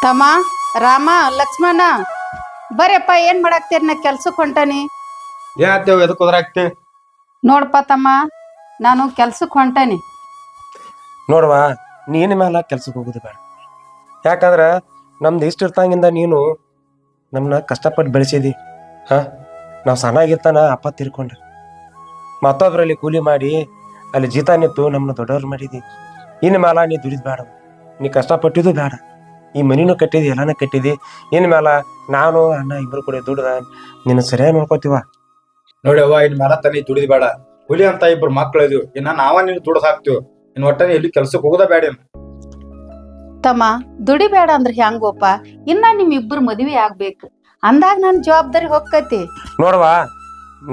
ತಮ್ಮ ರಾಮ ಲಕ್ಷ್ಮಣ ಬರ್ಯಪ್ಪ ಏನ್ ಮಾಡಾಕ್ತೀರಿ ನಾ ಕೆಲ್ಸಕ್ಕೆ ಹೊಂಟಾನಿ. ಏನಾಗ್ತೇವ ಎದಕ್ ಹೋದ್ರಾಗ್ತಿ ನೋಡಪ್ಪ ತಮ್ಮ ನಾನು ಕೆಲ್ಸಕ್ಕೆ ಹೊಂಟಾನಿ. ನೋಡುವ ನೀನ ಮೇಲೆ ಕೆಲ್ಸಕ್ಕೆ ಹೋಗುದು ಬೇಡ. ಯಾಕಂದ್ರ ನಮ್ದು ಇಷ್ಟ ಇರ್ತಂಗಿಂದ ನೀನು ನಮ್ಮನ್ನ ಕಷ್ಟಪಟ್ಟು ಬೆಳೆಸಿದಿ. ನಾವು ಸಣ್ಣಾಗಿರ್ತಾನ ಅಪ್ಪ ತೀರ್ಕೊಂಡ ಮತ್ತೊಬ್ರಲ್ಲಿ ಕೂಲಿ ಮಾಡಿ ಅಲ್ಲಿ ಜೀತ ನಿಂತು ನಮ್ಮನ್ನ ದೊಡ್ಡವ್ರು ಮಾಡಿದಿ. ಇನ್ನು ಮೇಲ ನೀ ದುಡಿದ್ ಬೇಡ, ನೀ ಕಷ್ಟಪಟ್ಟಿದ್ದು ಬೇಡ. ಈ ಮನಿನೂ ಕಟ್ಟಿದಿ, ಎಲ್ಲಾನ ಕಟ್ಟಿದಿ. ಇನ್ ಮೇಲ ನಾನು ಅಣ್ಣ ಇಬ್ರು ಕೂಡ ದುಡ್ದ ನಿನ್ನ ಸರಿಯಾಗಿ ನೋಡ್ಕೋತೀವ. ನೋಡಿ ಅವ್ವ, ಇನ್ ಮೇಲ ತನಿ ದುಡಿದ್ ಬೇಡ. ಹುಲಿ ಅಂತ ಇಬ್ರು ಮಕ್ಳು ಇದೀವಿ, ಇನ್ನ ನಾವ ನೀನು ದುಡ್ದು ಹಾಕ್ತಿವ್. ಇನ್ ಒಟ್ಟನೆ ಎಲ್ಲಿ ಕೆಲ್ಸಕ್ಕೆ ಹೋಗೋದ ಬೇಡ. ತಮ್ಮ ದುಡಿಬೇಡ ಅಂದ್ರೆ ಹೆಂಗೋಪ, ಇನ್ನ ನಿಮ್ ಇಬ್ಬರು ಮದ್ವೆ ಆಗ್ಬೇಕು ಅಂದಾಗ ನನ್ ಜವಾಬ್ದಾರಿ ಹೊಕ್ಕತಿ. ನೋಡ್ವಾ,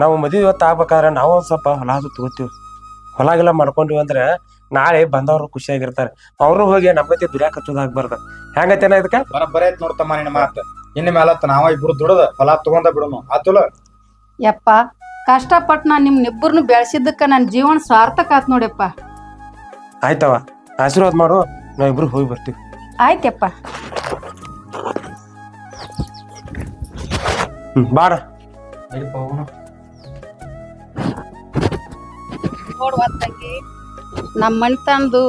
ನಾವು ಮದುವೆ ಹೊತ್ತು ಆಗ್ಬೇಕಾದ್ರೆ ನಾವು ಒಂದ್ ಸ್ವಲ್ಪ ಹೊಲ ಅದು ತಗೋತೀವಿ. ಹೊಲಗೆಲ್ಲ ಮಾಡ್ಕೊಂಡಿವಿ ಅಂದ್ರೆ ನಾಳೆ ಬಂದವ್ರು ಖುಷಿಯಾಗಿರ್ತಾರೆ. ಅವರು ಹೋಗಿ ನಮ್ಗತಿ ದುಡಿಯಾಕ ಹಚ್ಚೋದಾಗ್ಬಾರ್ದ. ಹೆಂಗೈತೇನ ಇದಕ್ಕ ಬರೇ ಐತ್ ನೋಡ್ತಮ್ಮ ನಿನ್ನ ಮಾತ. ಇನ್ ಮೇಲತ್ತ ನಾವ ಇಬ್ರು ದುಡದ ಹೊಲ ತಗೊಂಡ ಬಿಡೋನು ಆತುಲ. ಯಪ್ಪ ಕಷ್ಟಪಟ್ಟು ನಾನ್ ನಿಮ್ನಿಬ್ಬರನ್ನು ಬೆಳೆಸಿದ್ದಕ್ಕ ನನ್ ಜೀವನ ಸಾರ್ಥಕ ಆತ್ ನೋಡಪ್ಪ. ಆಯ್ತವ, ಆಶೀರ್ವಾದ ಮಾಡು, ನಾವಿಬ್ರು ಹೋಗಿ ಬರ್ತೀವಿ. ಆಯ್ತಪ್ಪ. ಬಾಡ ನೋಡುವ ತಂಗಿ, ನಮ್ಮ ಮಣಿತನದು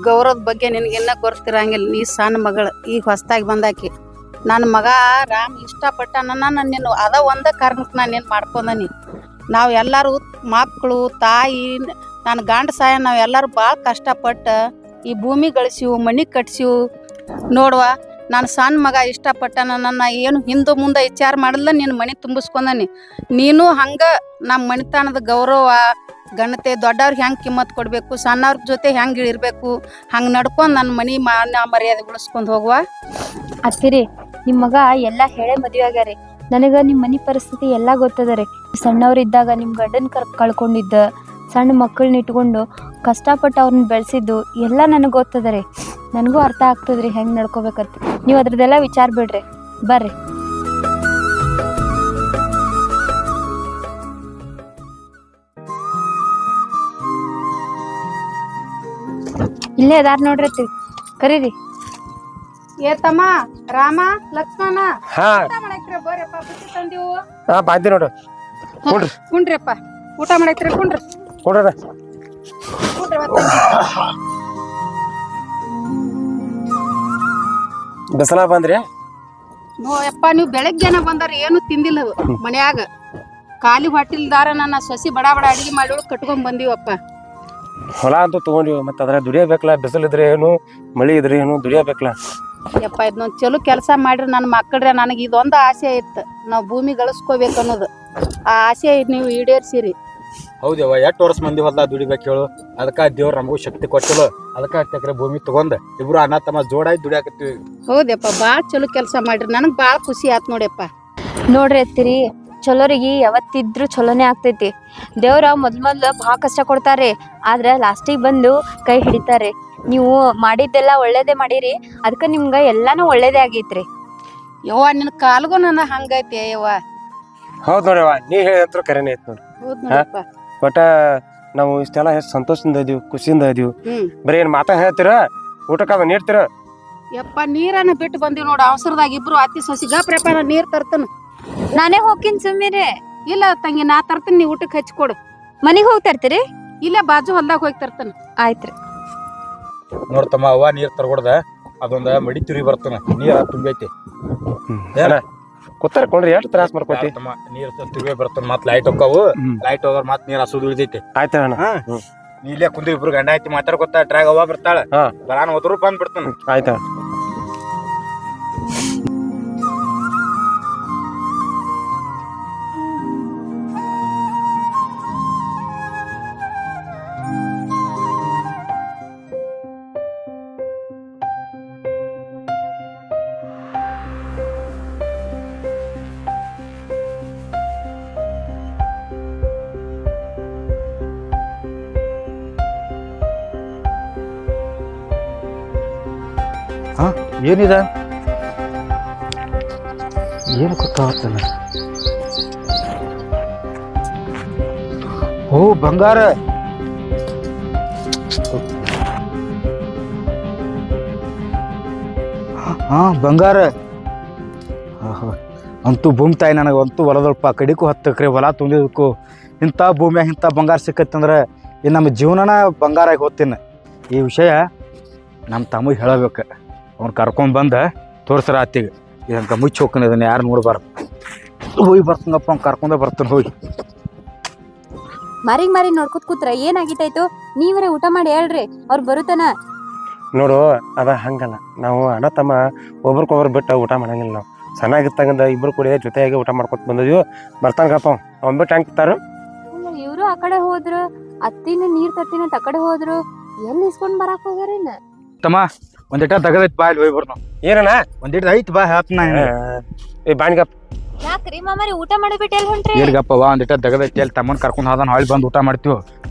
ಗೌರವದ ಬಗ್ಗೆ ನಿನಗಿನ್ನ ಗೊತ್ತಿರಂಗಿಲ್ಲ. ನೀ ಸಣ್ಣ ಮಗಳು, ಈಗ ಹೊಸ್ದಾಗಿ ಬಂದಾಕಿ. ನನ್ನ ಮಗ ರಾಮ್ ಇಷ್ಟಪಟ್ಟ ನನ್ನ ನೀನು ಅದ ಒಂದ ಕಾರಣಕ್ಕೆ ನಾನು ಏನು ಮಾಡ್ಕೊಂಡನಿ. ನಾವು ಎಲ್ಲರೂ ಮಕ್ಕಳು ತಾಯಿ ನನ್ನ ಗಂಡ ಸಾಯ ನಾವು ಎಲ್ಲರೂ ಭಾಳ ಕಷ್ಟಪಟ್ಟು ಈ ಭೂಮಿ ಗಳಿಸಿವು, ಮನೆ ಕಟ್ಸಿವು. ನೋಡುವ, ನಾನು ಸಣ್ಣ ಮಗ ಇಷ್ಟಪಟ್ಟ ನನ್ನ ಏನು ಹಿಂದೆ ಮುಂದೆ ವಿಚಾರ ಮಾಡಲ್ಲ ನಿನ್ನ ಮನೆ ತುಂಬಿಸ್ಕೊಂಡನಿ. ನೀನು ಹಂಗೆ ನಮ್ಮ ಮಣಿತನದ ಗೌರವ ಘನತೆ, ದೊಡ್ಡವ್ರಿಗೆ ಹೆಂಗೆ ಕಿಮ್ಮತ್ ಕೊಡಬೇಕು, ಸಣ್ಣವ್ರ ಜೊತೆ ಹೆಂಗೆ ಇರಬೇಕು, ಹಂಗೆ ನಡ್ಕೊಂಡು ನನ್ನ ಮನೆ ಮಾನ ಮರ್ಯಾದೆ ಉಳಿಸ್ಕೊಂಡು ಹೋಗುವ. ಅತ್ತಿರಿ, ನಿಮ್ಮ ಮಗ ಎಲ್ಲ ಹೇಳೇ ಮದುವೆ ಆಗ್ಯಾರಿ. ನನಗೆ ನಿಮ್ಮ ಮನೆ ಪರಿಸ್ಥಿತಿ ಎಲ್ಲ ಗೊತ್ತದರಿ. ಸಣ್ಣವ್ರಿದ್ದಾಗ ನಿಮ್ಮ ಗಂಡನ ಕಳ್ಕೊಂಡಿದ್ದ, ಸಣ್ಣ ಮಕ್ಕಳನ್ನ ಇಟ್ಕೊಂಡು ಕಷ್ಟಪಟ್ಟು ಅವ್ರನ್ನ ಬೆಳೆಸಿದ್ದು ಎಲ್ಲ ನನಗೆ ಗೊತ್ತದರಿ. ನನಗೂ ಅರ್ಥ ಆಗ್ತದ್ರಿ ಹೆಂಗೆ ನಡ್ಕೋಬೇಕಂತ. ನೀವು ಅದ್ರದ್ದೆಲ್ಲ ವಿಚಾರ ಬಿಡ್ರಿ, ಬರ್ರಿ. ಇಲ್ಲೇ ಅದಾರ ನೋಡ್ರಿ, ಕರೀರಿ. ಏ ತಮ್ಮ ರಾಮ ಲಕ್ಷ್ಮಣ ಹಾ ಊಟ ಮಾಡಾಕ್ರಿ, ಬರ್ರಪ್ಪ ಬುತ್ತಿ ತಂದಿವು. ಬಾಯ್ತಿ ನೋಡ್ರಿ. ಕುಡ್ರಿ ಕುಂಡ್ರಿಪ್ಪ, ಊಟ ಮಾಡಾಕ್ರಿ, ಕುಂಡ್ರಿ ಕೊಡ್ರ. ಕುಂಡ್ರಿ. ಬಿಸಲ ಬಂದ್ರಿ? ಯಪ್ಪ ನೀವು ಬೆಳಗ್ಗೆನ ಬಂದಾರ ಏನು ತಿಂದಿಲ್ಲ ಮನ್ಯಾಗ. ಖಾಲಿ ಹೊಟ್ಟಿಲ್ದಾರ ನನ್ನ ಸೊಸಿ ಬಡ ಬಡ ಅಡಿಗೆ ಮಾಡಿ ಕಟ್ಕೊಂಡ್ ಬಂದಿವಪ್ಪ. ಹೊಲ ಅಂತೂ ತಗೊಂಡಿವಿ, ಮತ್ತೆ ಅದ್ರ ದುಡಿಯಬೇಕಲ್ಲ. ಬಿಸಿಲಿದ್ರೆ ಏನು, ಮಳಿ ಇದ್ರೆ ಏನು, ದುಡಿಯಬೇಕಲ್ಲ. ಯಪ್ಪ ಇದನ್ನೊಂದು ಚಲೋ ಕೆಲಸ ಮಾಡ್ರಿ ನನ್ನ ಮಕ್ಕಳ್ರೆ. ನನಗೆ ಇದೊಂದು ಆಸೆ ಇತ್ತು, ನಾವು ಭೂಮಿ ಗಳಿಸ್ಕೋಬೇಕು ಅನ್ನೋದು. ಆ ಆಸೆ ನೀವು ಈಡೇರ್ಸಿರಿ. ಹೌದವ್ವ, 8 ವರ್ಷ ಮಂದಿ ಹೊಲ್ದ ದುಡಿಬೇಕು ಹೇಳು. ಅದಕ್ಕ ದೇವ್ರ ನಮಗೂ ಶಕ್ತಿ ಕೊಟ್ಟಲು. ಅದಕ್ಕ 10 ಎಕರೆ ಭೂಮಿ ತಗೊಂಡ್ ಇಬ್ರು ಅಣ್ಣ ತಮ್ಮ ಜೋಡಾಗಿ ದುಡಿಯಾಕತ್ತೀವಿ. ಹೌದಪ್ಪ, ಭಾಳ ಚಲೋ ಕೆಲಸ ಮಾಡ್ರಿ. ನನಗೆ ಭಾಳ ಖುಷಿ ಆತ್ ನೋಡ್ಯಪ್ಪ. ನೋಡ್ರಿ ಅತ್ತಿರಿ, ಚಲೋರಿಗೆ ಯಾವತ್ತಿದ್ರು ಚಲೋನೇ ಆಗ್ತೈತಿ. ದೇವ್ರ ಮೊದ್ಲು ಭಾಳ ಕಷ್ಟ ಕೊಡ್ತಾರೆ, ಆದ್ರೆ ಲಾಸ್ಟಿಗೆ ಬಂದು ಕೈ ಹಿಡಿತಾರೆ. ನೀವು ಮಾಡಿದ್ದೆಲ್ಲ ಒಳ್ಳೇದೇ ಮಾಡಿರಿ, ಅದಕ್ಕೆ ನಿಮ್ಗೆ ಎಲ್ಲಾನು ಒಳ್ಳೇದೇ ಆಗೈತ್ರಿ. ಯವ್ವ ನಿನ್ನ ಕಾಲ್ಗೂ ನನ್ನ ಹಂಗೈತಿ ಯವ್ವ. ಹೌದ್ ನೋಡ್ಯವ, ನೀ ಹೇಳಿದ್ರು ಕರೆನೇ ಐತ್ ನೋಡಿ. ಹೌದ್ ನೋಡಪ್ಪ. ಒಟ್ಟ ನಾವು ಇಷ್ಟೆಲ್ಲ ಎಷ್ಟು ಸಂತೋಷದಿಂದ ಇದೀವಿ, ಖುಷಿಯಿಂದ ಇದೀವಿ. ಬರೀ ಏನ್ ಮಾತಾ ಹೇಳ್ತೀರ, ಊಟಕ್ಕ ನೀಡ್ತೀರ? ಯಪ್ಪ ನೀರನ್ನ ಬಿಟ್ಟು ಬಂದಿವ್ ನೋಡು. ಅವಸರದಾಗ ಇಬ್ರು ಅತಿ ಸೊಸಿ ಗಪ್ರಪ್ಪ, ನಾ ನೀರ್ ತರ್ತನ. ನಾನೇ ಹೋಗ್ತೀನಿ ಸುಮ್ಮನೆ. ಇಲ್ಲ ತಂಗಿ, ನಾ ತರ್ತೀನಿ, ನೀ ಊಟಕ್ಕೆ ಹಚ್ಕೊಡು. ಮನೆಗೆ ಹೋಗಿ ತರ್ತೀರಿ? ಇಲ್ಲ ಬಾಜು ಹೊಲ್ದಾಗ ಹೋಗಿ ತರ್ತಾನ. ಆಯ್ತ್ರಿ. ನೋಡ್ತಮ್ಮ, ಅವ್ವ ನೀರ್ ತರ್ಗೊಡ್ದ ಅದೊಂದ ಮಡಿ ತುರಿ ಬರ್ತಾನ, ನೀರ ತುಂಬೈತಿ. ಕೂತಾರ ಕೊಂಡ್ರಿ, ಎಷ್ಟು ತ್ರಾಸ ಮಾಡ್ಕೋತಿ. ನೀರ್ ತುರಿ ಬರ್ತಾನ, ಮತ್ ಲೈಟ್ ಹೋಗ್ತಾವು. ಲೈಟ್ ಹೋದ್ರ ಮತ್ ನೀರ್ ಹಸುದು ಉಳಿದೈತಿ. ಆಯ್ತಾ ಅಣ್ಣ? ನೀ ಇಲ್ಲೇ ಕುಂದ್ರಿ, ಇಬ್ರು ಗಂಡ ಐತಿ ಮಾತಾಡ್ಕೊತ ಟ್ರಾಗ ಅವ್ವ ಬರ್ತಾಳ. ಬರಾನ್ ಹೋದ್ರು ಬಂದ್ ಬಿಡ್ತಾನ. ಆಯ್ತಾ? ಏನಿದ? ಏನು ಗೊತ್ತಾಗ್ತಾನ? ಓ ಬಂಗಾರ. ಬಂಗಾರ ಅಂತೂ ಭೂಮಿ ತಾಯಿ ನನಗೆ ಅಂತೂ ಹೊಲದಲ್ಪ ಕಡಿಕು 10 ಎಕರೆ ಹೊಲ ತುಂಬಿದಕ್ಕೂ ಇಂಥ ಭೂಮಿಯಾಗ ಇಂಥ ಬಂಗಾರ ಸಿಕ್ಕತ್ತಂದ್ರೆ ಈ ನಮ್ಮ ಜೀವನನ ಬಂಗಾರಾಗಿ ಹೋಗ್ತೀನಿ. ಈ ವಿಷಯ ನಮ್ಮ ತಮಗೆ ಹೇಳಬೇಕು. ಅವ್ನು ಕರ್ಕೊಂಡ್ಬಂದು ತೋರಿಸ್ರ ಆತಿಗೆ ಇದಂಕ ಮುಚ್ಚಿ ಹೋಗ್ತಾನೆ, ಇದನ್ನು ಯಾರು ನೋಡ್ಬಾರ್ದು. ಹೋಗಿ ಬರ್ತೀನಪ್ಪ, ಅವ್ನು ಕರ್ಕೊಂಡೇ ಬರ್ತಾನೆ. ಹೋಗಿ ಮಾರಿ ನೋಡ್ಕೊತ ಕೂತ್ರ ಏನಾಗಿತ್ತಾಯ್ತು? ನೀವರೇ ಊಟ ಮಾಡಿ ಹೇಳ್ರಿ, ಅವ್ರು ಬರುತ್ತಾನ. ನೋಡು ಅದ ಹಂಗಲ್ಲ, ನಾವು ಅಣ್ಣ ತಮ್ಮ ಒಬ್ರಿಗೊಬ್ರು ಬಿಟ್ಟು ಊಟ ಮಾಡಂಗಿಲ್ಲ. ನಾವು ಚೆನ್ನಾಗಿತ್ತಂಗಂದ ಇಬ್ರು ಕೂಡ ಜೊತೆಯಾಗಿ ಊಟ ಮಾಡ್ಕೊತ ಬಂದಿದ್ವಿ. ಬರ್ತಾನಪ್ಪ ಅವ್ನು ಬಿಟ್ಟು ಹಂಗ್ತಾರ. ಇವ್ರು ಆ ಕಡೆ ಹೋದ್ರು, ಅತ್ತಿನ ನೀರ್ ತತ್ತಿನ ಆ ಕಡೆ ಹೋದ್ರು, ಎಲ್ಲಿ ಇಸ್ಕೊಂಡ್ ಬರಾಕ್ ಹೋಗ್ಯಾರೇನ? ತಮ್ಮ ಒಂದಿಟ ತಗದೈತಿ ಬಾ, ಇಲ್ಲಿ ಹೋಗಿ ಬರ್ನು. ಏನಣ್ಣ ಒಂದಿಟ ಐತಿ ಬಾ, ಹೇಳ್ತೀನಿ. ಏ ಬಾಣಿಗಪ್ಪ, ಯಾಕ್ರಿ ಮಾಮಾರಿ ಊಟ ಮಾಡಿಬಿಟ್ಟು ಎಲ್ಲಿ ಹೊಂಟ್ರಿ? ಎಲ್ಗಪ್ಪ ಬಾ, ಒಂದಿಟ ತಗದೈತಿ. ಅಲ್ಲಿ ತಮ್ಮನ್ ಕರ್ಕೊಂಡು ಹೋದನ್, ಹೊಳ್ಳಿ ಬಂದು ಊಟ ಮಾಡ್ತೀವಿ.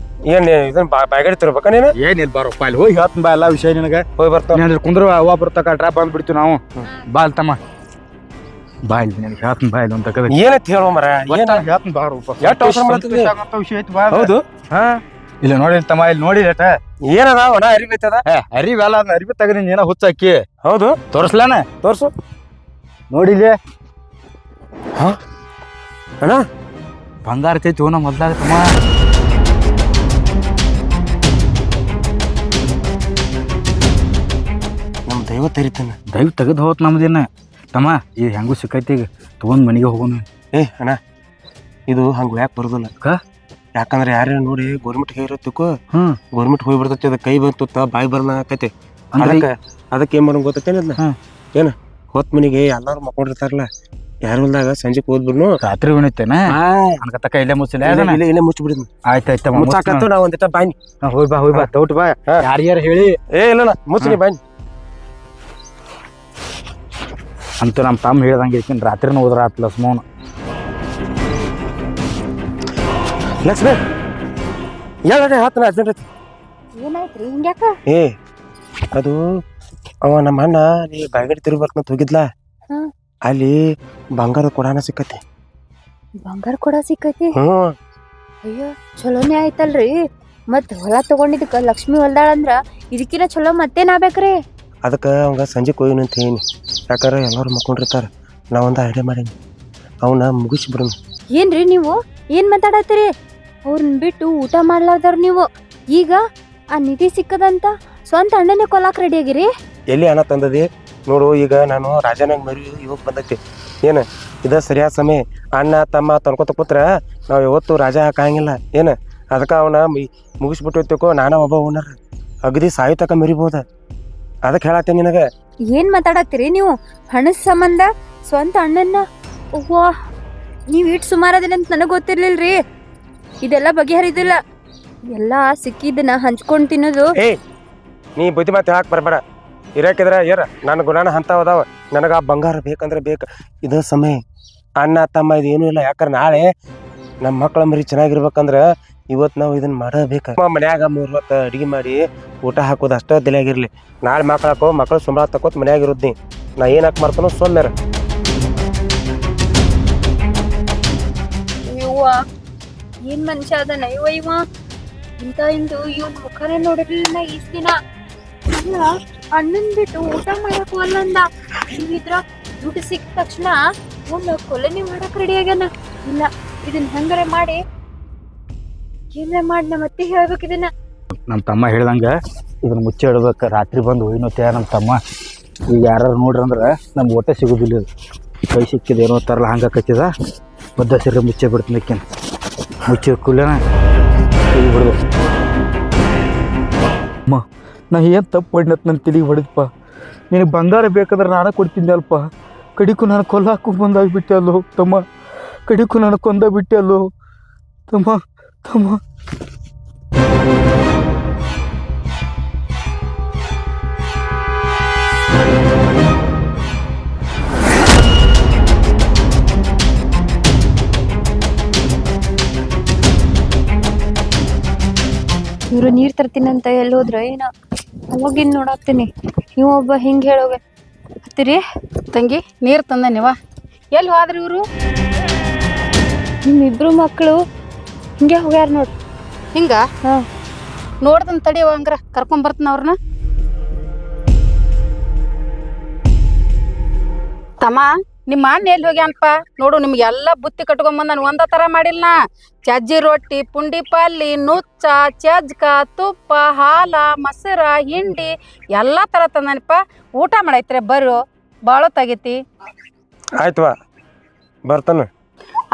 ಏನ್ ಇದನ್ನ ಬಾಯ್ಗಡಿ ತಿರ್ಬೇಕ ನೀನು? ಏನಿಲ್ಲ ಬಾರಪ್ಪ, ಅಲ್ಲಿ ಹೋಗಿ ಹೇಳ್ತೀನಿ ಬಾ ಎಲ್ಲ ವಿಷಯ ನಿನಗೆ. ಹೋಗಿ ಬರ್ತಾವ ಕುಂದ್ರ ಅವ್ವ ಬರ್ತಕ್ಕ ಡ್ರಾಪ್ ಬಂದ್ಬಿಡ್ತೀವಿ ನಾವು. ಬಾ ಅಲ್ಲಿ ತಮ್ಮ, ಬಾ ಇಲ್ಲಿ ನಿನಗೆ ಹೇಳ್ತೀನಿ. ಬಾ ಇಲ್ಲಿ ಒಂದು ತಗದ ಏನಂತ ಹೇಳೋ ಮರ, ಹೇಳ್ತೀನಿ ಬಾ ರೂಪ. ಎಷ್ಟು ಅವಸರ ಮಾಡ್ತಿದ್ವಿ? ವಿಷಯ ಐತಿ ಬಾ. ಹೌದು ಹಾ, ಇಲ್ಲ ನೋಡಿ ತಮ್ಮ, ಇಲ್ಲಿ ನೋಡಿ ಏಟ ಏನದ ಒಣ ಅರಿಬೇತದ? ಅರಿವೆಲ್ಲ ಅದನ್ನ ಅರಿವಿ ತಗದಿ ನೀನ ಹುಚ್ಚಾಕಿ. ಹೌದು, ತೋರಿಸ್ಲಾನ? ತೋರ್ಸು ನೋಡಿಲಿ. ಹಾ ಅಣ್ಣ, ಬಂಗಾರ ತೈತಿ ನಮ್ಮ ಮೊದ್ಲಾಗ ತಮ್ಮ. ನಮ್ ದೈವ ತೆರಿತಾನ. ದಯವು ತೆಗೆದು ಹೋತ್ ನಮ್ದೇನ ತಮ್ಮ. ಇದು ಹೆಂಗೂ ಸಿಕ್ಕೈತಿ, ಈಗ ತೊಗೊಂಡ್ ಮನೆಗೆ ಹೋಗೋನು. ಏ ಅಣ್ಣ, ಇದು ಹಂಗ ಯಾಕೆ ಬರೋದಿಲ್ಲ? ಯಾಕಂದ್ರೆ ಯಾರ ನೋಡಿ ಗೋರ್ಮೆಂಟ್ ಹೇಳಿರತ್ತಿಕೋ, ಗೋರ್ಮೆಂಟ್ ಹೋಗಿ ಬಿಡ್ತೈತಿ. ಅದ ಕೈ ಬಂತು ಬಾಯಿ ಬರ್ನ ಆಕೈತಿ. ಅದಕ್ಕೆ ಏನ್ ಮಾಡೋದು ಗೊತ್ತೇನ? ಏನ ಹೊತ್ ಮನಿಗೆ ಎಲ್ಲಾರು ಮಕ್ಕೊಂಡಿರ್ತಾರಲ್ಲ, ಯಾರು ಹೊಲ್ದಾಗ ಸಂಜೆ ಹೋದ್ಬಿಡ್ನು, ರಾತ್ರಿ ಉಣಿತೇನ ಅನ್ಕತಕ್ಕ ಇಲ್ಲೇ ಮುಚ್ಚಿಲ್ಲ, ಇಲ್ಲೇ ಮುಚ್ಚಿಬಿಡಿದ್ನು. ಆಯ್ತಾಯ್ತ ಮುಚ್ಚಾಕತ್ತು. ನಾ ಒಂದಿಟ ಬಾಯಿ ಹೋಗಿ ಬಾ, ಹೋಗಿ ಬಾ, ತೌಟ್ ಬಾ. ಯಾರ್ಯಾರು ಹೇಳಿ? ಏ ಇಲ್ಲ ಮುಚ್ಚಿ ಬಾಯಿ ಅಂತೂ ನಮ್ಮ ತಮ್ಮ ಹೇಳ್ದಂಗೆ ಇರ್ತೀನಿ. ರಾತ್ರಿನೂ ಹೋದ್ರ ಆತ್ಲ ಸ್ಮೋನ್. ಲಕ್ಷ್ಮಿ ಹೇಳ ಹಾತನ ಅರ್ಜೆಂಟ್ ಐತಿ. ಏನಾಯ್ತ್ರಿ ಹಿಂಗ್ಯಾಕ? ಏ ಅದು ಅವ ನಮ್ಮ ಅಣ್ಣ ನೀ ಬಾಯ್ಗಡಿ ತಿರುಗಿ ಬರ್ಕಂತ ಹೋಗಿದ್ಲಾ, ಅಲ್ಲಿ ಬಂಗಾರದ ಕೊಡಾನ ಸಿಕ್ಕತಿ. ಬಂಗಾರ ಕೂಡ ಸಿಕ್ಕೈತಿ? ಅಯ್ಯೋ ಚಲೋನೇ ಆಯ್ತಲ್ರಿ. ಮತ್ ಹೊಲ ತಗೊಂಡಿದ್ದಕ್ಕ ಲಕ್ಷ್ಮಿ ಹೊಲ್ದಾಳಂದ್ರ ಇದಕ್ಕಿನ ಚಲೋ ಮತ್ತೇನಾಗ್ಬೇಕ್ರಿ? ಅದಕ್ಕೆ ಅವಂಗ ಸಂಜೆ ಕೊಯ್ಯನು ಅಂತ ಹೇಳಿ. ಯಾಕಂದ್ರೆ ಎಲ್ಲರೂ ಮಕ್ಕೊಂಡಿರ್ತಾರ. ನಾವೊಂದು ಐಡಿಯಾ ಮಾಡೀನಿ, ಅವನ್ನ ಮುಗಿಸ್ಬಿಡೋಣ. ಏನ್ರಿ ನೀವು ಏನ್ ಮಾತಾಡತ್ತೀರಿ? ಅವ್ರನ್ನ ಬಿಟ್ಟು ಊಟ ಮಾಡ್ಲಾರ್ದಾರ ನೀವು. ಈಗ ಆ ನಿಧಿ ಸಿಕ್ಕದಂತ ಸ್ವಂತ ಅಣ್ಣನೇ ಕೊಲ್ಲಾಕ್ ರೆಡಿ ಆಗಿರಿ? ಎಲ್ಲಿ ಅಣ್ಣ ತಂದದಿ ನೋಡು. ಈಗ ನಾನು ರಾಜನಾಗ ಮರಿ ಇವಾಗ ಬಂದೈತಿ. ಏನು ಇದ ಸರಿಯಾದ ಸಮಯ. ಅಣ್ಣ ತಮ್ಮ ತನ್ಕೋತ ಕೂತ್ರ ನಾವು ಯಾವತ್ತು ರಾಜ ಹಾಕಂಗಿಲ್ಲ. ಏನು ಅದಕ್ಕೆ ಅವನ ಮುಗಿಸ್ಬಿಟ್ಟು ನಾನ ಒಬ್ಬ ಓನರ್ ಅಗದಿ ಸಾಯುತಕ ಮೆರಿಬೋದ. ಅದಕ್ಕೆ ಹೇಳತ್ತೇನೆ ನಿನಗೆ. ಏನ್ ಮಾತಾಡತ್ತೀರಿ ನೀವು? ಹಣದ ಸಂಬಂಧ ಸ್ವಂತ ಅಣ್ಣನ್ನ? ಓಹೋ, ನೀವ್ ಇಟ್ ಸುಮಾರದಿನಂತ ನನಗ್ ಗೊತ್ತಿರ್ಲಿಲ್ರಿ. ಇದೆಲ್ಲ ಬಗೆಹರಿದಿಲ್ಲ. ಎಲ್ಲ ಸಿಕ್ಕಿದ್ದನ್ನ ಹಂಚ್ಕೊಂಡ್ ತಿನ್ನೋದು. ಏ ನೀ ಬುದ್ಧಿ ಮಾತು ಹೇಳಕ್ ಬರಬೇಡ. ಇರಾಕಿದ್ರ ಏರ ನನ್ನ ಗುಣಾನ ಹಂತಾವ ಅದಾವ. ನನಗ ಆ ಬಂಗಾರ ಬೇಕಂದ್ರೆ ಬೇಕು. ಇದು ಸಮಯ. ಅಣ್ಣ ತಮ್ಮ ಇದು ಏನೂ ಇಲ್ಲ. ಯಾಕಂದ್ರೆ ನಾಳೆ ನಮ್ಮ ಮಕ್ಕಳ ಮರಿ ಚೆನ್ನಾಗಿರ್ಬೇಕಂದ್ರೆ ಇವತ್ತು ನಾವು ಇದನ್ನ ಮಾಡಬೇಕು. ಮನ್ಯಾಗ 3 ಹೊತ್ತು ಅಡಿಗೆ ಮಾಡಿ ಊಟ ಹಾಕೋದು ಅಷ್ಟೇ ತಲೆಯಾಗಿರ್ಲಿ. ನಾಳೆ ಮಕ್ಕಳು ಸಂಬಳ ತಕೋತ ಮನ್ಯಾಗ ಇರೋದ್. ನಾ ಏನಕ್ಕೆ ಮಾಡ್ತಾನೋ ಸೋಮ್ಯಾರ. ಏನ್ ಮನುಷ್ಯ ಅದನ್ನ ಇವ ಇಂತ ಇಂದು ಇವನ್ ಮುಖನೇ ನೋಡಿರ್ಲಿಲ್ಲ ಈಸ್ ದಿನ. ಅಲ್ಲ ಅಣ್ಣನ್ ಬಿಟ್ಟು ಊಟ ಮಾಡಕ್ ಅಲ್ಲಂದ. ಇದ್ರ ದುಡ್ಡು ಸಿಕ್ಕ ತಕ್ಷಣ ಒಂದು ಕೊಲೆನೆ ಮಾಡಕ್ ರೆಡಿ ಆಗ್ಯಾನ. ಇಲ್ಲ ಇದನ್ನ ಹೆಂಗಾರ ಮಾಡಿ ಏನ್ರ ಮಾಡಿ ನಮ್ಮ ಅತ್ತೆ ಹೇಳ್ಬೇಕು ಇದನ್ನ. ನಮ್ಮ ತಮ್ಮ ಹೇಳ್ದಂಗೆ ಇದನ್ನ ಮುಚ್ಚಿ ಇಡ್ಬೇಕು. ರಾತ್ರಿ ಬಂದು ಹೋಯ್ನೋತ್ಯ ನಮ್ಮ ತಮ್ಮ. ಈಗ ಯಾರು ನೋಡ್ರಂದ್ರೆ ನಮ್ಗೆ ಊಟ ಸಿಗೋದಿಲ್ಲ. ಇದು ಕೈ ಸಿಕ್ಕಿದ ಏನೋ ತರಲ್ಲ ಹಂಗೆ ಕಚ್ಚಿದ ಬದ್ದ ಸರಿ ಮುಚ್ಚೆ ಬಿಡ್ತೀನಿ. ಮುಚ್ಚಿ ಕೂಲೇನ ಬಿಡ್ದು. ಅಮ್ಮ ನಾ ಏನು ತಪ್ಪು ಮಾಡಿನತ್ ನನ್ನ ತಲೆಗೆ ಹೊಡೆದಪ್ಪ. ನಿನಗೆ ಬಂಗಾರ ಬೇಕಾದ್ರೆ ನಾನು ಕೊಡ್ತಿದ್ದೆ ಅಲ್ಪ. ಕಡಿಕು ನಾನು ಕೊಲ್ಲಾಕು ಬಂದಾಗಿಬಿಟ್ಟೆ ಅಲ್ಲೋ ತಮ್ಮ. ಕಡಿಕು ನಾನು ಕೊಂದಾಗ್ಬಿಟ್ಟೆ ಅಲ್ಲೋ ತಮ್ಮ. ತಮ್ಮ ಇವ್ರು ನೀರ್ ತರ್ತೀನಂತ ಎಲ್ಲಿ ಹೋದ್ರ ಏನ? ಅವಾಗಿನ್ ನೋಡಾಕ್ತೀನಿ. ನೀವು ಒಬ್ಬ ಹಿಂಗ್ ಹೇಳೋಗ ಹತ್ತಿರಿ. ತಂಗಿ ನೀರು ತಂದೆ ನೀವ ಎಲ್ಲಿ ಹೋದ್ರಿ ಇವರು? ನಿಮ್ಮಿಬ್ರು ಮಕ್ಕಳು ಹಿಂಗೆ ಹೋಗ್ಯಾರ ನೋಡ್ರಿ. ಹಿಂಗ ನೋಡ್ದನ್ ತಡಿಯವ ಹಂಗ್ರ ಕರ್ಕೊಂಡ್ ಬರ್ತೀನಿ ಅವ್ರನ್ನ. ತಮ್ಮ ನಿಮ್ಮ ಅಣ್ಣ ಎಲ್ಲಿ ಹೋಗ್ಯಾನಪ್ಪ ನೋಡು, ನಿಮ್ಗೆಲ್ಲ ಬುತ್ತಿ ಕಟ್ಕೊಂಬಂದ್ ನಾನು ಒಂದ ತರ ಮಾಡಿಲ್ಲ. ಚಜ್ಜಿ ರೊಟ್ಟಿ, ಪುಂಡಿ ಪಲ್ಲಿ, ನುಚ್ಚ, ಚಜ್ಕ, ತುಪ್ಪ, ಹಾಲ, ಮೊಸರ, ಹಿಂಡಿ ಎಲ್ಲಾ ತರ ತಂದನಪ್ಪ. ಊಟ ಮಾಡೈತ್ರೆ ಬರ್ರು, ಬಾಳೊತ್ತಾಗೈತಿ. ಆಯ್ತವ ಬರ್ತಾನ.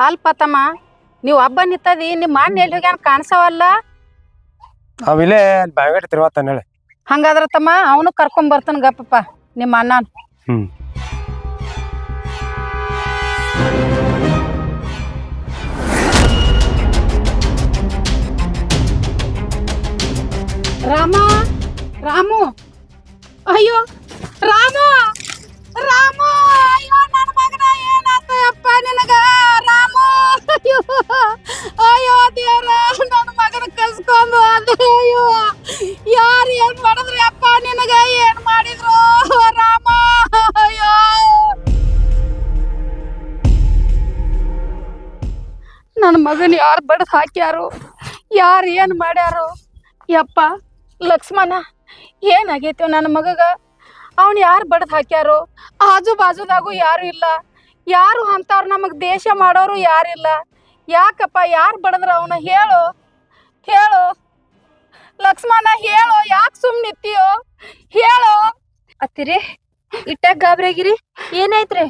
ಅಲ್ಪ ತಮ್ಮ, ನೀವು ಹಬ್ಬ ನಿತ್ತದಿ, ನಿಮ್ಮ ಅಣ್ಣ ಎಲ್ಲಿ ಹೋಗ್ಯಾನ ಕಾಣಿಸವಲ್ಲ. ಅವಿಲೇ ಬಾವಿಗಟ್ಟಿ ತಿರ್ವಾತಾನ ಹೇಳಿ. ಹಂಗಾದ್ರ ತಮ್ಮ ಅವನು ಕರ್ಕೊಂಡ್ ಬರ್ತಾನ ಗಪ್ಪಪ್ಪ ನಿಮ್ಮ ಅಣ್ಣ. ರಾಮ, ರಾಮು, ಅಯ್ಯೋ ರಾಮು, ರಾಮು, ಅಯ್ಯೋ ನನ್ನ ಮಗನ ಏನಾತಪ್ಪ ನಿನಗ ರಾಮು? ಅಯ್ಯೋ ಅಯ್ಯೋ ದೇವ್ರ, ನನ್ನ ಮಗನ ಕಸ್ಕೊಂಡು ಅಯ್ಯೋ ಯಾರು ಏನ್ ಮಾಡಿದ್ರಿ ಅಪ್ಪ ನಿನಗ? ಏನ್ ಮಾಡಿದ್ರು ರಾಮ? ಅಯ್ಯೋ ನನ್ನ ಮಗನ್ ಯಾರು ಬಡದ್ ಹಾಕ್ಯಾರು? ಯಾರು ಏನ್ ಮಾಡ್ಯಾರು? ಯಪ್ಪ ಲಕ್ಷ್ಮಣ, ಏನಾಗೈತಿ ನನ್ನ ಮಗಗ? ಅವನು ಯಾರು ಬಡದ್ ಹಾಕ್ಯಾರು? ಆಜು ಬಾಜುದಾಗೂ ಯಾರು ಇಲ್ಲ. ಯಾರು ಅಂತವ್ರು ನಮಗ್ ದೇಶ ಮಾಡೋರು ಯಾರಿಲ್ಲ. ಯಾಕಪ್ಪ ಯಾರು ಬಡದ್ರ ಅವನ? ಹೇಳು ಹೇಳು ಲಕ್ಷ್ಮಣ, ಹೇಳು. ಯಾಕೆ ಸುಮ್ಮನೆ ನಿಂತೀಯೋ? ಹೇಳು. ಅತ್ತಿರಿ ಇಟ್ಟಾಗ ಗಾಬ್ರಾಗಿರಿ, ಏನಾಯ್ತ್ರಿ?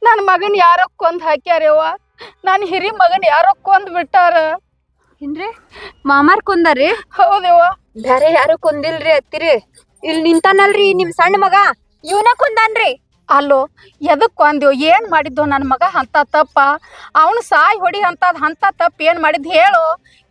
ನನ್ನ ಮಗನ್ ಯಾರೋ ಕೊಂದ್ ಹಾಕ್ಯಾರವ್ವ. ನನ್ನ ಹಿರಿ ಮಗನ್ ಯಾರೋ ಕೊಂದ್ ಬಿಟ್ಟಾರ. ಏನ್ರಿ ಮಾಮಾರ್ ಕೊಂದಾರಿ? ಹೌದವ್ವ. ಬ್ಯಾರೆ ಯಾರು ಕೊಂದಿಲ್ರಿ ಅತ್ತಿರಿ. ಇಲ್ಲಿ ನಿಂತಾನಲ್ರಿ ನಿಮ್ ಸಣ್ಣ ಮಗ, ಇವನ ಕೊಂದಾನ್ರಿ. ಅಲ್ಲೋ ಎದಕ್ ಕೊಂದೇವ್? ಏನ್ ಮಾಡಿದ್ದು ನನ್ನ ಮಗ ಅಂತ ತಪ್ಪ? ಅವನು ಸಾಯ್ ಹೊಡಿ ಅಂತ ತಪ್ಪ ಏನ್ ಮಾಡಿದ್ ಹೇಳು?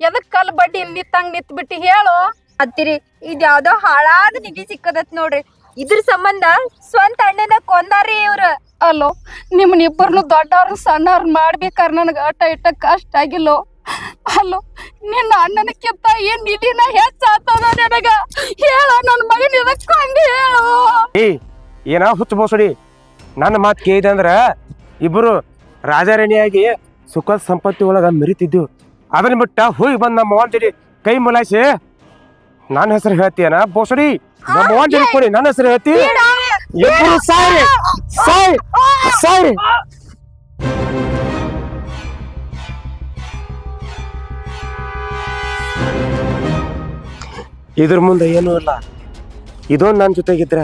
ಎದಕ್ ಕಲ್ ಬಡ್ಡಿ ನಿತ್ತಂಗ್ ನಿತ್ಬಿಟ್ಟು ಹೇಳು. ಅತ್ತಿರಿ ಇದ್ ಯಾವ್ದೋ ಹಾಳಾದ ನಿಧಿ ಸಿಕ್ಕದತ್ ನೋಡ್ರಿ. ಇದ್ರ ಸಂಬಂಧ ಸ್ವಂತ ಅಣ್ಣನ ಕೊಂದಾರಿ ಇವ್ರ. ಅಲ್ಲೋ ನಿಮ್ಮನ್ನಿಬ್ಬರನ್ನು ದೊಡ್ಡವ್ರನ್ನ ಸಣ್ಣವ್ರನ್ನ ಮಾಡ್ಬೇಕಾರ ನನಗೆ ಅಟ ಇಟ್ಟ ಕಷ್ಟ ಆಗಿಲ್ಲೋ. ಅಲ್ಲೋ ನಿನ್ನ ಅಣ್ಣನಕ್ಕಿಂತ ಏನ್ ನಿಧಿನ ಹೆಚ್ಚಾಗ್ತದ ನನಗ? ಹೇಳು ನನ್ನ ಮಗನ ಎದಕ್ ಕೊಂದಿ ಹೇಳು. ಏನ ಹುಚ್ಚ ಬೋಸಡಿ, ನನ್ನ ಮಾತು ಕೇಳಿದೆ ಅಂದ್ರ ಇಬ್ಬರು ರಾಜಾರಾಣಿಯಾಗಿ ಸುಖದ ಸಂಪತ್ತಿ ಒಳಗ ಮೆರಿತಿದ್ದು. ಅದನ್ನ ಬಿಟ್ಟ ಹೋಗಿ ಬಂದ್ ನಮ್ಮ ಅವ್ವನ್ ಜಡಿ ಕೈ ಮುಲಾಯಿಸಿ ನನ್ನ ಹೆಸರು ಹೇಳ್ತೀಯನ ಬೋಸಡಿ? ನಮ್ಮ ಅವ್ವನ್ ಜಡಿ ಕೊಡಿ ನನ್ನ ಹೆಸರು ಹೇಳ್ತಿ? ಇಬ್ಬರು ಸಾಯ್ರಿ, ಸಾಯ್. ಇದ್ರ ಮುಂದೆ ಏನೂ ಇಲ್ಲ. ಇದೊಂದು ನನ್ನ ಜೊತೆಗಿದ್ರೆ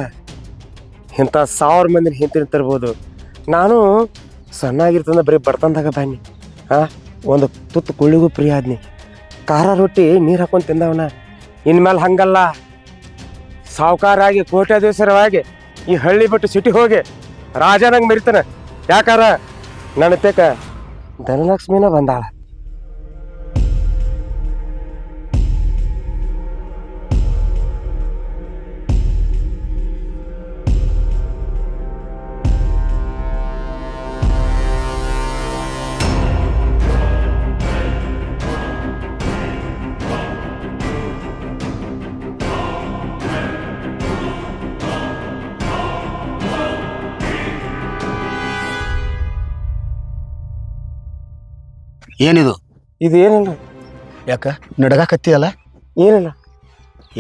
ಇಂಥ 1000 ಮಂದಿನ ಹಿಂತಿನ ತರ್ಬೋದು. ನಾನು ಸಣ್ಣಾಗಿರ್ತಂದ ಬರೀ ಬರ್ತಂದಾಗ ಬನ್ನಿ ಒಂದು ತುತ್ತು ಕುಳ್ಳಿಗೂ ಪ್ರಿಯ ಆದ್ನಿ. ಖಾರ ರೊಟ್ಟಿ ನೀರು ಹಾಕೊಂಡು ತಿಂದವನ. ಇನ್ಮೇಲೆ ಹಂಗಲ್ಲ, ಸಾವುಕಾರಾಗಿ ಕೋಟ್ಯಾಧೀಶರವಾಗಿ ಈ ಹಳ್ಳಿ ಬಿಟ್ಟು ಸಿಟಿ ಹೋಗಿ ರಾಜನಂಗೆ ಮೆರಿತಾನೆ. ಯಾಕಾರ ನನ್ನ ತೇಕ ಧನಲಕ್ಷ್ಮಿನ ಬಂದಾಳ. ಏನಿದು? ಇದು ಏನಿಲ್ಲ. ಯಾಕ ನಡಗಾಕತ್ತೀಯಲ್ಲ? ಏನಿಲ್ಲ.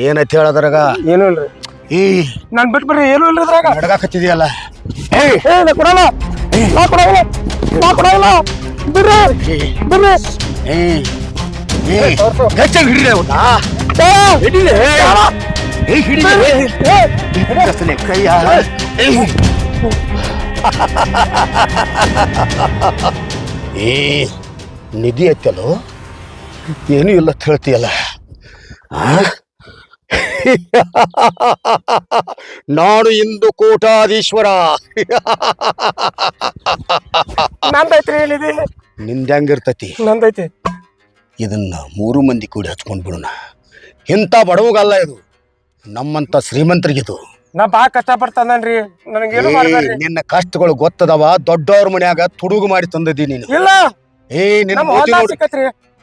ಏನೈತಿ ಹೇಳದ್ರಾಗ? ಏನೂ ಇಲ್ರಿ. ನಾನು ಬಿಟ್ಬಿಡ್ರಿ, ಏನೂ ಇಲ್ರಿ ಅದ್ರಾಗ. ನಡಗಾಕತ್ತಿದೆಯಲ್ಲ? ಕೊಡಲ್ಲ ಬಿಡ್ರಿ. ಗಚ್ಚಾಗಿ ಹಿಡಿದೆ ಕೈಯ. ನಿಧಿ ಐತಲ್ಲೋ, ಏನೂ ಇಲ್ಲ ಹೇಳ್ತೀಯಲ್ಲ? ನಾಡು ಇಂದು ಕೋಟಾಧೀಶ್ವರ. ನಂದೈತ್ರಿ ಹೇಳಿದೆ. ನಿಂದ ಹೆಂಗಿರ್ತತಿ? ನಂದೈತಿ. ಇದನ್ನ 3 ಮಂದಿ ಕೂಡಿ ಹಚ್ಕೊಂಡ್ ಬಿಡೋಣ. ಇಂಥ ಬಡವಗಲ್ಲ ಇದು, ನಮ್ಮಂತ ಶ್ರೀಮಂತರಿಗಿದು. ನಾ ಬಾ ಕಷ್ಟಪಡ್ತಾನನ್ರಿ, ನನಗೇನು ಮಾಡ್ಬೇಡ್ರಿ. ನಿನ್ನ ಕಷ್ಟಗಳು ಗೊತ್ತದವ. ದೊಡ್ಡವ್ರ ಮನ್ಯಾಗ ತುಡುಗು ಮಾಡಿ ತಂದದಿ ನೀನು. ಇಲ್ಲ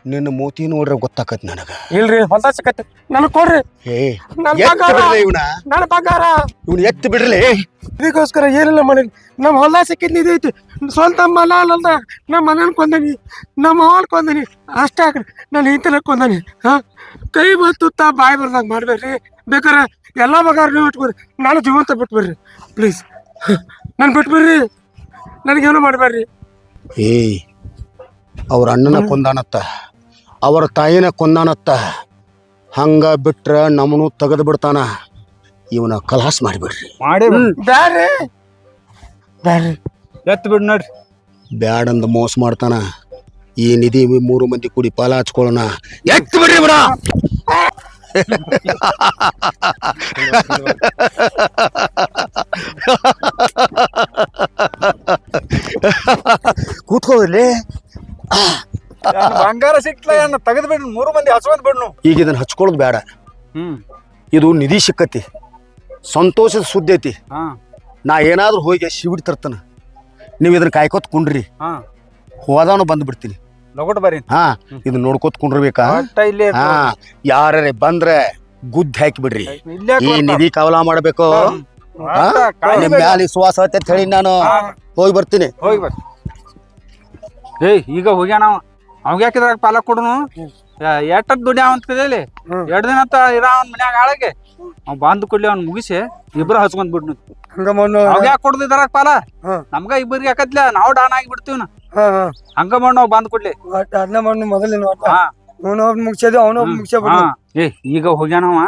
ನಿನ್ನ ಮೂತಿ ನೋಡ್ರೆ ಗೊತ್ತಾಕತ್ ನನಗ. ಇಲ್ರಿ ಹೊಲ ಸಿಕ್ಕತ್ತಿ, ನನಗ್ ಕೊಡ್ರಿ. ನನ್ನ ಬಂಗಾರ ಇವ್ನ ಎತ್ತು ಬಿಡ್ರಿ. ಇದಕ್ಕೋಸ್ಕರ ಏನಿಲ್ಲ ಮಾಡಿ, ನಮ್ಮ ಹೊಲ ಸಿಕ್ಕಿದ್ ನಿಧಿ ಐತಿ. ಸ್ವಂತ ಮಲ ಅಲ್ಲದ ನಮ್ಮ ಮನನ್ ಕೊಂದನಿ, ನಮ್ಮ ಅವನ್ ಕೊಂದನಿ. ಅಷ್ಟೇ ಹಾಕ್ರಿ, ನಾನು ಇಂತನ ಕೊಂದನಿ. ಕೈ ಬತ್ತುತ್ತಾ ಬಾಯಿ ಬರ್ದಂಗ ಮಾಡ್ಬೇಡ್ರಿ. ಬೇಕಾರೆ ಎಲ್ಲಾ ಬಗಾರ ನೀವು ಇಟ್ಕೊರಿ, ನಾನು ಜೀವಂತ ಬಿಟ್ಬಿಡ್ರಿ ಪ್ಲೀಸ್. ನನ್ ಬಿಟ್ಬಿಡ್ರಿ, ನನಗೇನು ಮಾಡ್ಬೇಡ್ರಿ. ಏಯ್ ಅವ್ರ ಅಣ್ಣನ ಕೊಂದಾನತ್ತ, ಅವರ ತಾಯಿನ ಕೊಂದಾನತ್ತ. ಹಂಗ ಬಿಟ್ರ ನಮ್ಮನು ತೆಗೆದು ಬಿಡ್ತಾನ. ಇವನ ಕಲಾಸ್ ಮಾಡಿಬಿಡ್ರಿ. ಮಾಡಿ ಬ್ಯಾಡ್ರಿ ಬ್ಯಾಡ್ರಿ. ಎತ್ತು ಬಿಡ್ ನೋಡ್ರಿ. ಬ್ಯಾಡಂದ ಮೋಸ ಮಾಡ್ತಾನ. ಈ ನಿಧಿ 3 ಮಂದಿ ಕೂಡಿ ಪಾಲ ಹಚ್ಕೊಳ್ಳೋಣ. ಎತ್ತು ಬಿಡ್ರಿ ಬಿಡ. ಕೂತ್ಕೋದ್ರಿ. ಬಂಗಾರ ಸಿಕ್ಲ ಏನ ತೆಗೆದು ಬಿಡ್, 3 ಮಂದಿ ಹಚ್ಕೊಂಡ್ ಬಿಡ್ನು. ಈಗ ಇದನ್ನ ಹಚ್ಕೊಳ್ಳೋದು ಬೇಡ. ಇದು ನಿಧಿ ಸಿಕ್ಕತಿ, ಸಂತೋಷದ ಸುದ್ದಿ ಐತಿ. ನಾ ಏನಾದ್ರೂ ಹೋಗಿ ಶಿಬಿಡ್ ತರ್ತಾನ. ನೀವು ಇದನ್ನ ಕಾಯ್ಕೋತ್ ಕುಂಡ್ರಿ. ಹೋದಾನು ಬಂದ್ ಬಿಡ್ತೀನಿ. ಲಗೋಟ್ ಬರ್ರಿ. ಇದನ್ನ ನೋಡ್ಕೋತ್ ಕುಂಡ್ರಬೇಕಾ? ಯಾರೇ ಬಂದ್ರೆ ಗುದ್ದಿ ಹಾಕಿ ಬಿಡ್ರಿ. ಈ ನಿಧಿ ಕವಲ ಮಾಡ್ಬೇಕು. ನಿಮ್ ಮ್ಯಾಲ ವಿಶ್ವಾಸ ಐತೆ ಅಂತ ಹೇಳಿ ನಾನು ಹೋಗಿ ಬರ್ತೀನಿ. ಹೋಗಿ ಬರ್ರಿ. ಏಯ್ ಈಗ ಹೋಗ್ಯಾನ ಅವಾಗ ಯಾಕಿದ್ರಾಗ ಪಾಲ ಕೊಡುನು. ಎಟ್ಟದ್ ದುಡ್ಡು ಅಂತದಲ್ಲಿ 2 ದಿನ ಇರ ಅವ್ನ ಮನ್ಯಾಗ ಆಳಗೆ ಅವ್ ಬಂದ್ ಕೊಡ್ಲಿ ಅವ್ನ ಮುಗಿಸಿ ಇಬ್ರು ಹಚ್ಕೊಂಡ್ ಬಿಡ್ನು. ಅವಾಗ ಯಾಕೆ ಕೊಡ್ದಿದ್ರಾಗ ಪಾಲ ನಮ್ಗ ಇಬ್ಬರಿಗೆ ಯಾಕತ್ಲ ನಾವು ಡಾನ್ ಆಗಿ ಬಿಡ್ತೀವ್ನ. ಹಂಗ ಮಾಡಿ ನಾವ್ ಬಂದ್ ಕೊಡ್ಲಿ. ಏ ಈಗ ಹೋಗ್ಯಾನವ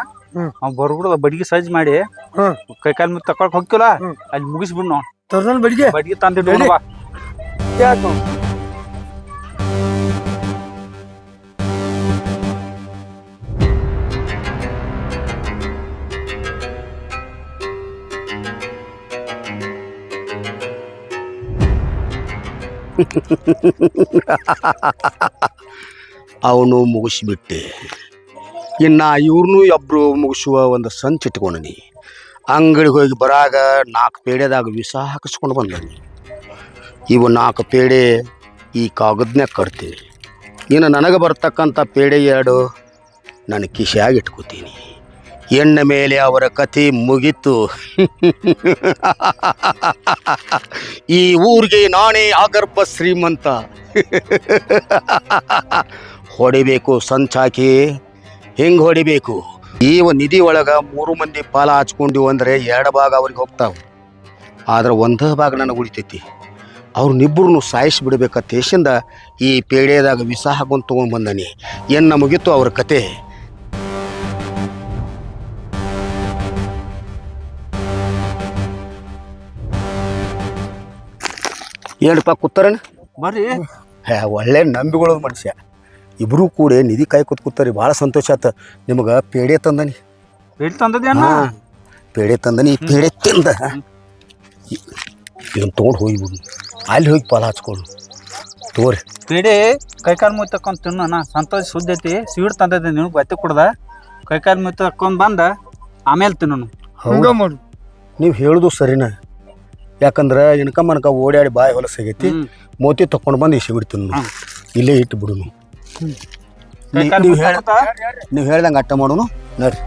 ಅವ್ ಬರ್ಬಿಡ ಬಡಿಗೆ ಸಜ್ಜ್ ಮಾಡಿ ಕೈ ಕಾಲ್ ಮುತ್ ತಕೊಳಕ್ ಹೋಗ್ತಿಲ್ಲ ಅಲ್ಲಿ ಮುಗಿಸ್ಬಿಡ್ ನಾವ್ ಬಡಿಗೆ ತಂದಿಟ್ಟು ಬಾ. ಅವನು ಮುಗಿಸ್ಬಿಟ್ಟೆ. ಇನ್ನು ಇವ್ರನ್ನೂ ಒಬ್ರು ಮುಗಿಸುವ ಒಂದು ಸಂಚ್ ಇಟ್ಕೊಂಡನಿ. ಅಂಗಡಿಗೆ ಹೋಗಿ ಬರಾಗ 4 ಪೇಡೆದಾಗ ವಿಷ ಹಾಕಿಸ್ಕೊಂಡು ಬಂದನಿ. ಇವು 4 ಪೇಡೆ ಈ ಕಾಗದ್ನ್ಯಾಗ ಕಟ್ತೀನಿ. ಇನ್ನು ನನಗೆ ಬರ್ತಕ್ಕಂಥ ಪೇಡೆ 2 ನನ್ನ ಕಿಶೆಯಾಗಿ ಇಟ್ಕೋತೀನಿ. ಎಣ್ಣ ಮೇಲೆ ಅವರ ಕಥೆ ಮುಗೀತು. ಈ ಊರಿಗೆ ನಾನೇ ಆಗರ್ಭ ಶ್ರೀಮಂತ. ಹೊಡಿಬೇಕು ಸಂಚಾಕಿ, ಹೆಂಗೆ ಹೊಡಿಬೇಕು? ಈ ನಿಧಿ ಒಳಗೆ 3 ಮಂದಿ ಪಾಲ ಹಚ್ಕೊಂಡಿವು ಅಂದರೆ 2 ಭಾಗ ಅವ್ರಿಗೆ ಹೋಗ್ತಾವೆ. ಆದ್ರೆ 1 ಭಾಗ ನನಗೆ ಉಳಿತೈತಿ. ಅವ್ರನ್ನಿಬ್ಬರನ್ನು ಸಾಯಿಸಿಬಿಡ್ಬೇಕಂತ ದೇಶದಿಂದ ಈ ಪೇಡೆದಾಗ ವಿಷ ಹಾಕೊಂಡು ತೊಗೊಂಡು ಬಂದಾನಿ. ಎನ್ನ ಮುಗೀತು ಅವ್ರ ಕತೆ. ಏನಪ್ಪ ಕೂತಾರಣ ಬರ್ರಿ. ಒಳ್ಳೆ ನಂಬಿಕೊಳ್ಳೋದು ಮನುಷ್ಯ. ಇಬ್ಬರೂ ಕೂಡ ನಿಧಿ ಕಾಯಿ ಕೂತ್ರಿ. ಭಾಳ ಸಂತೋಷ ಆತ. ನಿಮಗೆ ಪೇಡೆ ತಂದನಿ. ಪೇಡೆ ತಂದದೇನ? ಪೇಡೆ ತಂದನಿ. ಈ ಪೇಡೆ ತಿಂದ ಇದನ್ನು ತೊಗೊಂಡು ಹೋಗಿಬಿಡು. ಅಲ್ಲಿ ಹೋಗಿ ಪಾಲ ಹಚ್ಕೊಂಡು ತೋರಿ. ಪೇಡೆ ಕೈಕಾಲು ಮುಗಿ ತಕೊಂಡ್ ತಿನ್ನೋಣ. ಸಂತೋಷ ಸುದ್ದಿ ಐತಿ. ಸ್ವೀಟ್ ತಂದೈತಿ ನಿನಗೆ ಬತ್ತಿ ಕುಡ್ದ ಕೈಕಾಲು ಮುಗಿ ತಕೊಂಡ್ ಬಂದ ಆಮೇಲೆ ತಿನ್ನೋಣ. ನೀವು ಹೇಳುದು ಸರಿನಾ? ಯಾಕಂದ್ರೆ ಇನ್ಕಮ್ ಅನ್ಕ ಓಡಾಡಿ ಬಾಯಿ ಹೊಲಸಾಗೈತಿ. ಮೋತಿ ತಕೊಂಡು ಬಂದು ಇಸಿಬಿಡ್ತೀನಿ. ಇಲ್ಲೇ ಇಟ್ಟು ಬಿಡುನು. ನೀವು ಹೇಳ್ದಂಗೆ ಅಟ್ಟ ಮಾಡೋನು ನೋಡ್ರಿ.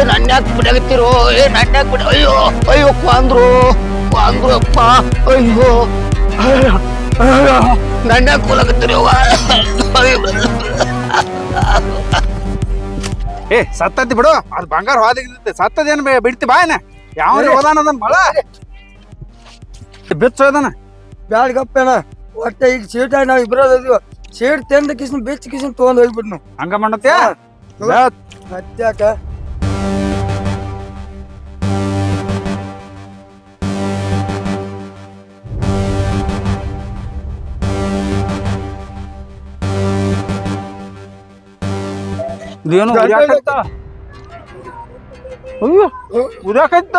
ನನ್ಯಾಕ ಬಿಡಾಗತ್ತಿರೋ? ನನ್ಯಾಕ ಬಿಡ? ಅಯ್ಯೋ ಅಯ್ಯೋ ಅಂದ್ರು ಅಪ್ಪ. ಅಯ್ಯೋ ನನ್ಯಾಕ ಕೂಲಾಗತ್ತಿರೋ? ಸತ್ತತಿ ಬಿಡು. ಅದು ಬಂಗಾರ ಹೋದಿರ್ತೈತಿ. ಸತ್ತದೇನು ಬಿಡ್ತಿ ಬಾಯನ ಯಾವ ಹೋದಾನ ಅದನ್ನ ಮಳ ಬೆಚ್ಚೋದನ ಬ್ಯಾಡ ಗಪ್ಪೇನ. ಒಟ್ಟ ಈಗ ಸೀಟ ನಾವ್ ಇಬ್ರದೀವ. ಸೀಟ್ ತಂದ ಕಿಸ್ನ ಬೆಚ್ಚ ಕಿಸ್ನ ತೊಗೊಂಡ್ ಹೋಗ್ಬಿಡ್ನು. ಹಂಗ ಮಾಡತ್ಯಾ? ಮತ್ತ್ಯಾಕ ಇದೇನು ಉದ್ಯಾಕತ್ತ? ಅಯ್ಯೋ ಉದ್ಯಾಕತ್ತ?